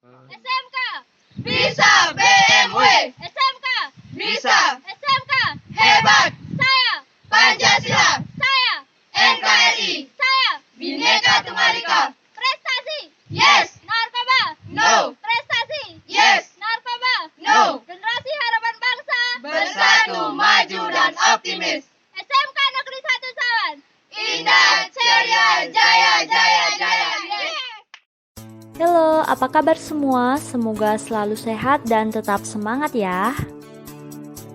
SMK Bisa BMW, SMK bisa SMK hebat, saya Pancasila, saya NKRI, saya Bhinneka Tunggal Ika. prestasi Yes, narkoba no, prestasi yes, narkoba no. generasi harapan bangsa Bersatu, maju dan optimis. SMK Negeri 1 Sawan Indah, ceria, jaya, jaya, jaya. Halo, apa kabar semua? Semoga selalu sehat dan tetap semangat ya.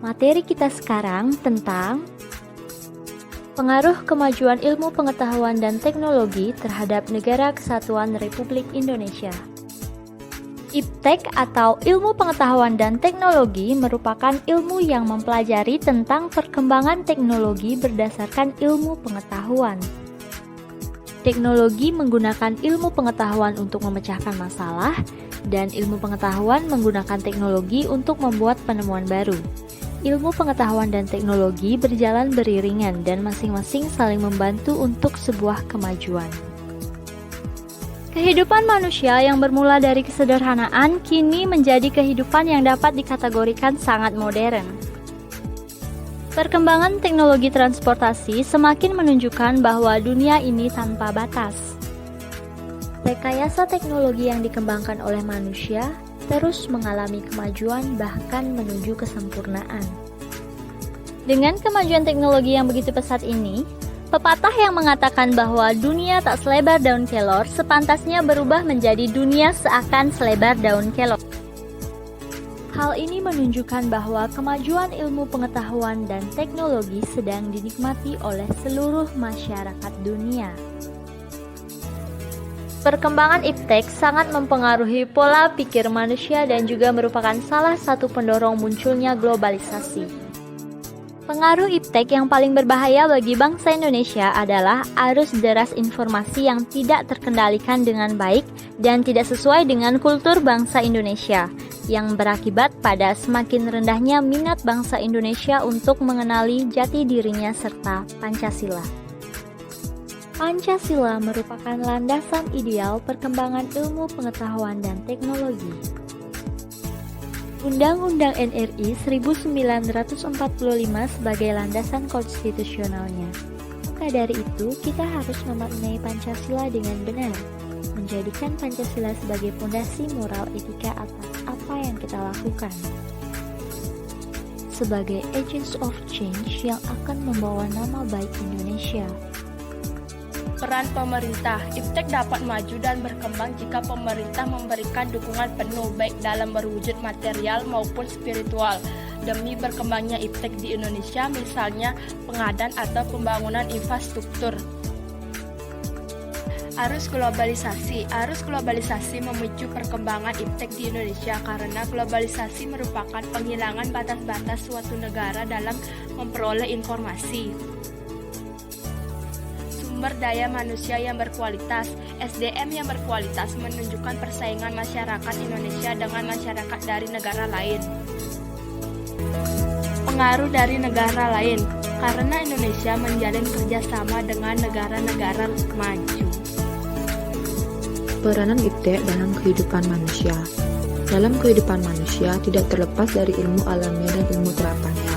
Materi kita sekarang tentang pengaruh kemajuan ilmu pengetahuan dan teknologi terhadap Negara Kesatuan Republik Indonesia. IPTEK atau Ilmu Pengetahuan dan Teknologi merupakan ilmu yang mempelajari tentang perkembangan teknologi berdasarkan ilmu pengetahuan. Teknologi menggunakan ilmu pengetahuan untuk memecahkan masalah, dan ilmu pengetahuan menggunakan teknologi untuk membuat penemuan baru. Ilmu pengetahuan dan teknologi berjalan beriringan dan masing-masing saling membantu untuk sebuah kemajuan. Kehidupan manusia yang bermula dari kesederhanaan kini menjadi kehidupan yang dapat dikategorikan sangat modern. Perkembangan teknologi transportasi semakin menunjukkan bahwa dunia ini tanpa batas. Rekayasa teknologi yang dikembangkan oleh manusia terus mengalami kemajuan bahkan menuju kesempurnaan. Dengan kemajuan teknologi yang begitu pesat ini, pepatah yang mengatakan bahwa dunia tak selebar daun kelor sepantasnya berubah menjadi dunia seakan selebar daun kelor. Hal ini menunjukkan bahwa kemajuan ilmu pengetahuan dan teknologi sedang dinikmati oleh seluruh masyarakat dunia. Perkembangan IPTEK sangat mempengaruhi pola pikir manusia dan juga merupakan salah satu pendorong munculnya globalisasi. Pengaruh IPTEK yang paling berbahaya bagi bangsa Indonesia adalah arus deras informasi yang tidak terkendalikan dengan baik dan tidak sesuai dengan kultur bangsa Indonesia, yang berakibat pada semakin rendahnya minat bangsa Indonesia untuk mengenali jati dirinya serta Pancasila. Pancasila merupakan landasan ideal perkembangan ilmu pengetahuan dan teknologi. Undang-Undang NRI 1945 sebagai landasan konstitusionalnya. Maka dari itu, kita harus memaknai Pancasila dengan benar, menjadikan Pancasila sebagai fondasi moral etika atas apa yang kita lakukan. Sebagai agents of change yang akan membawa nama baik Indonesia. Peran pemerintah, IPTEK dapat maju dan berkembang jika pemerintah memberikan dukungan penuh baik dalam berwujud material maupun spiritual demi berkembangnya IPTEK di Indonesia, misalnya pengadaan atau pembangunan infrastruktur. Arus globalisasi memicu perkembangan IPTEK di Indonesia karena globalisasi merupakan penghilangan batas-batas suatu negara dalam memperoleh informasi. Sumber daya manusia yang berkualitas, SDM yang berkualitas menunjukkan persaingan masyarakat Indonesia dengan masyarakat dari negara lain. Pengaruh dari negara lain, karena Indonesia menjalin kerjasama dengan negara-negara maju. Peranan IPTEK dalam kehidupan manusia. Dalam kehidupan manusia tidak terlepas dari ilmu alamiah dan ilmu terapannya,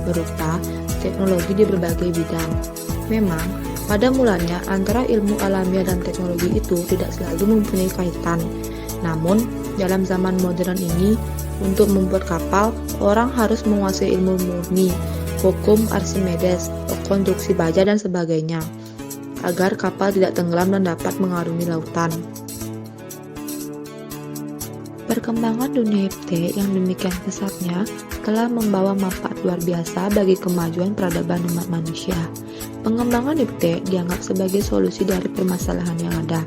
berupa teknologi di berbagai bidang. Memang, pada mulanya antara ilmu alamiah dan teknologi itu tidak selalu mempunyai kaitan. Namun, dalam zaman modern ini, untuk membuat kapal, orang harus menguasai ilmu murni, hukum Archimedes, konstruksi baja dan sebagainya, agar kapal tidak tenggelam dan dapat mengarungi lautan. Perkembangan dunia IPTEK yang demikian pesatnya telah membawa manfaat luar biasa bagi kemajuan peradaban umat manusia. Pengembangan IPTEK dianggap sebagai solusi dari permasalahan yang ada.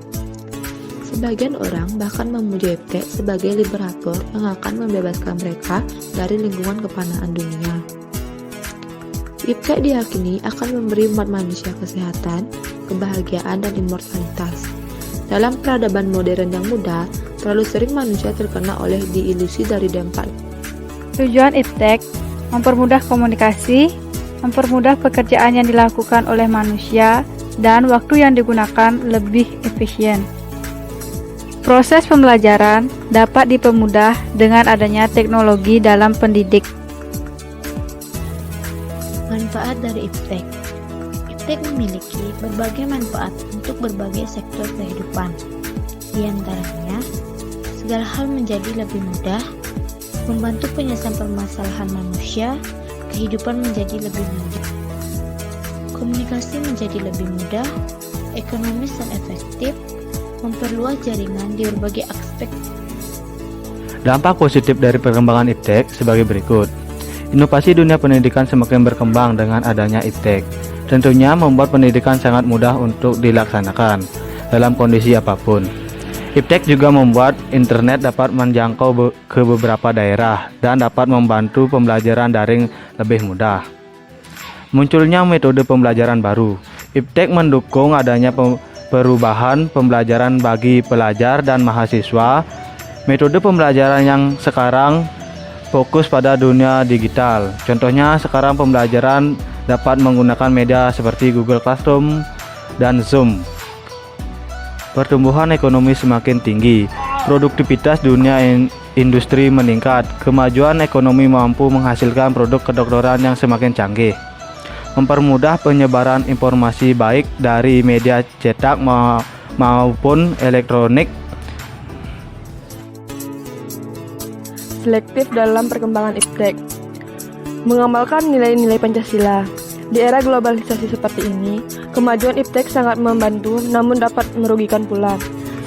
Sebagian orang bahkan memuji IPTEK sebagai liberator yang akan membebaskan mereka dari lingkungan kepanaan dunia. IPTEK diyakini akan memberi umat manusia kesehatan, kebahagiaan, dan immortalitas. Dalam peradaban modern yang mudah, terlalu sering manusia terkena oleh diilusi dari dampak. Tujuan IPTEK mempermudah komunikasi, mempermudah pekerjaan yang dilakukan oleh manusia, dan waktu yang digunakan lebih efisien. Proses pembelajaran dapat dipermudah dengan adanya teknologi dalam pendidik. Manfaat dari iptek. Iptek memiliki berbagai manfaat untuk berbagai sektor kehidupan. Di antaranya, segala hal menjadi lebih mudah, membantu penyelesaian permasalahan manusia, kehidupan menjadi lebih mudah, komunikasi menjadi lebih mudah, ekonomis dan efektif, memperluas jaringan di berbagai aspek. Dampak positif dari perkembangan iptek sebagai berikut. Inovasi dunia pendidikan semakin berkembang dengan adanya iptek. Tentunya membuat pendidikan sangat mudah untuk dilaksanakan dalam kondisi apapun. Iptek juga membuat internet dapat menjangkau ke beberapa daerah dan dapat membantu pembelajaran daring lebih mudah. Munculnya metode pembelajaran baru. Iptek mendukung adanya perubahan pembelajaran bagi pelajar dan mahasiswa. Metode pembelajaran yang sekarang fokus pada dunia digital. Contohnya sekarang pembelajaran dapat menggunakan media seperti Google Classroom dan Zoom. Pertumbuhan ekonomi semakin tinggi. Produktivitas dunia industri meningkat. Kemajuan ekonomi mampu menghasilkan produk kedokteran yang semakin canggih. Mempermudah penyebaran informasi baik dari media cetak maupun elektronik. Selektif dalam perkembangan iptek. Mengamalkan nilai-nilai Pancasila. Di era globalisasi seperti ini, kemajuan iptek sangat membantu namun dapat merugikan pula.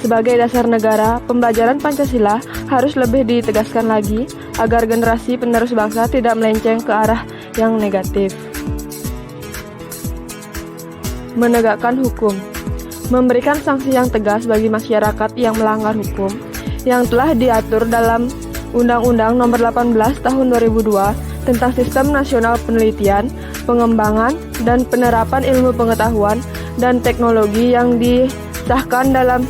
Sebagai dasar negara, pembelajaran Pancasila harus lebih ditegaskan lagi agar generasi penerus bangsa tidak melenceng ke arah yang negatif. Menegakkan hukum. Memberikan sanksi yang tegas bagi masyarakat yang melanggar hukum yang telah diatur dalam Undang-Undang Nomor 18 Tahun 2002 tentang Sistem Nasional Penelitian, Pengembangan, dan Penerapan Ilmu Pengetahuan dan Teknologi yang disahkan dalam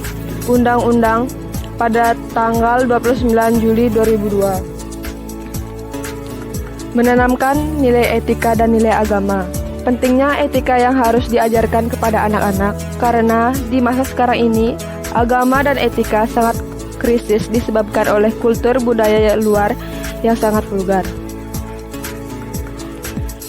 Undang-Undang pada tanggal 29 Juli 2002. Menanamkan nilai etika dan nilai agama. Pentingnya etika yang harus diajarkan kepada anak-anak karena di masa sekarang ini agama dan etika sangat krisis disebabkan oleh kultur budaya luar yang sangat vulgar.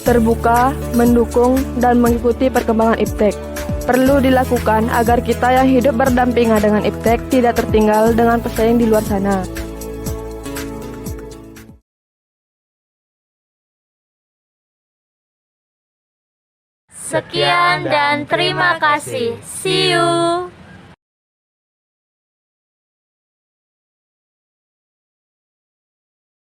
Terbuka, mendukung, dan mengikuti perkembangan iptek perlu dilakukan agar kita yang hidup berdampingan dengan iptek tidak tertinggal dengan pesaing di luar sana. Sekian dan terima kasih. See you.